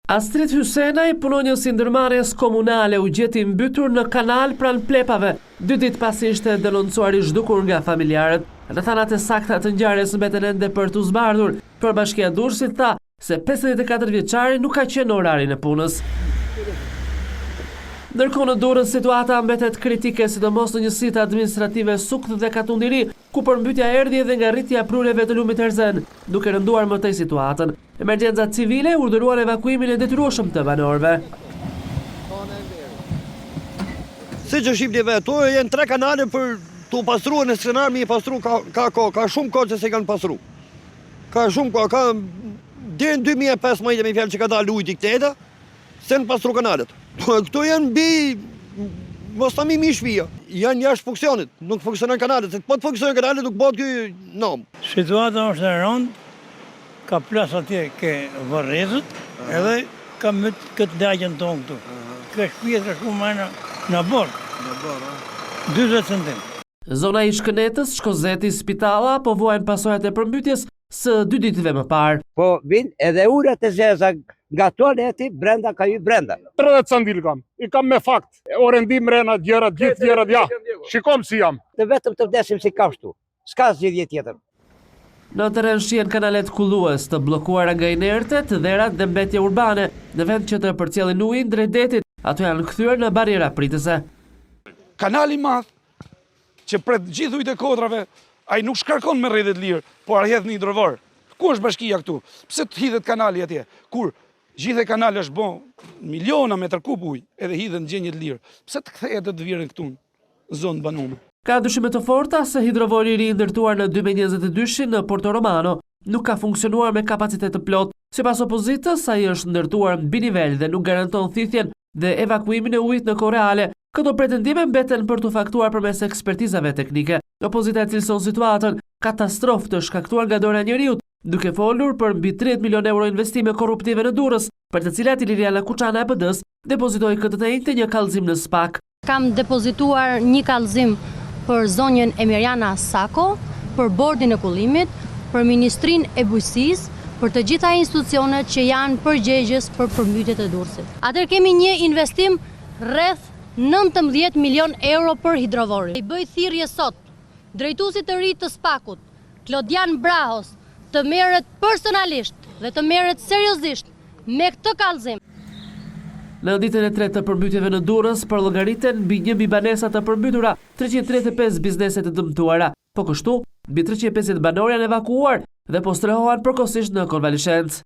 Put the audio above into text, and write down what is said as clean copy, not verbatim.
Astrid Hysenaj, punonjës i ndërmarrjes komunale, u gjeti mbytur në kanal pranë plepave, 2 ditë pasi ishte denoncuar i zhdukur nga familjarët. Në thanat e sakta të ngjarjes mbeten ende për t'u zbardhur, por Bashkia e Durrësit tha se 54 vjeçari nuk ka qenë në orarin e punës. Ndërkohë në Durrës situata mbetet kritike, sidomos në njësitë administrative Sukt dhe Katundiri, ku përmbytja erdhi edhe nga rritja e prurjeve të lumit Erzen, duke rënduar më tej situatën. Emergjencat civile urdhëruan evakuimin e detyrueshëm të banorëve. Siç është shqiptëve, to janë 3 kanale për tu pastruar në skenar, mi pastru ka shumë kohë që se kanë pastru. Ka shumë kohë, ka deri në 2015 me fjalë që ka dalë ujë dikteta, se në pastru kanalet. Këto janë mos ta mi shpia, janë jashtë funksionit, nuk funksionon kanalet, se po të funksionon kanalet nuk bëhet ky nom. Situata është e rëndë, ka plas atje ke varrezët, edhe ka myt këtë lagjen tonë këtu. Ka shtëpia ka shumë në bord. 40 centim. Zona i Shkënetës, Shkozeti, Spitalla po vuajnë pasojat e përmbytjes së 2 ditëve më parë. Po vinë edhe urat e zeza nga toaleti brenda ka hyrë brenda. 30 cm kam, i kam me fakt. Orendim mrena gjërat, gjithë gjërat, ja. Shikom si jam. Të vetëm të vdesim si kafshtu. S'ka zgjidhje tjetër. Në terren shihen kanalet kullues të bllokuara nga inertet, dherat dhe mbetje urbane, në vend që të përcjellin ujin drejt detit, ato janë kthyer në bariera pritëse. Kanali madh që pret gjithë ujët e kodrave, ai nuk shkarkon me rrjedhë lirë, por hedh në hidrovor. Ku është bashkia këtu? Pse të hidhet kanali atje? Kur gjithë kanali është bon miliona metër kub ujë, edhe hidhen në gjendje të lirë. Pse të kthehet të virën këtu në zonë banume? Ka dyshime të forta se hidrovori i ri ndërtuar në 2022 në Porto Romano nuk ka funksionuar me kapacitet të plot. Sipas opozitës, ai është ndërtuar mbi nivel dhe nuk garanton thithjen dhe evakuimin e ujit në kohë reale. Këto pretendime mbeten për t'u faktuar përmes ekspertizave teknike. Opozita e cilëson situatën katastrofë të shkaktuar nga dora e njeriut, duke folur për mbi 30 milion euro investime korruptive në Durrës, për të cilat Liliana Kuçana e PD-s depozitoi këtë të njëjtë një kallëzim në SPAK. Kam depozituar një kallëzim për zonjën Emiriana Sako, për bordin e kullimit, për Ministrinë e Bujqësisë, për të gjitha institucionet që janë përgjegjës për përmbytjet e Durrësit. Atëherë kemi një investim rreth 19 milion euro për hidrovorin. I bëj thirrje sot drejtuesit të ri të SPAK-ut, Klodian Brahos, të merret personalisht dhe të merret seriozisht me këtë kallëzim. Në ditën e tretë të përmbytjeve në Durrës përllogëriten mbi 1.000 banesa të përmbytura, 335 biznese të dëmtuara. Po kështu, mbi 350 banor janë evakuuar dhe po strehohen përkohësisht në konvaleshencë.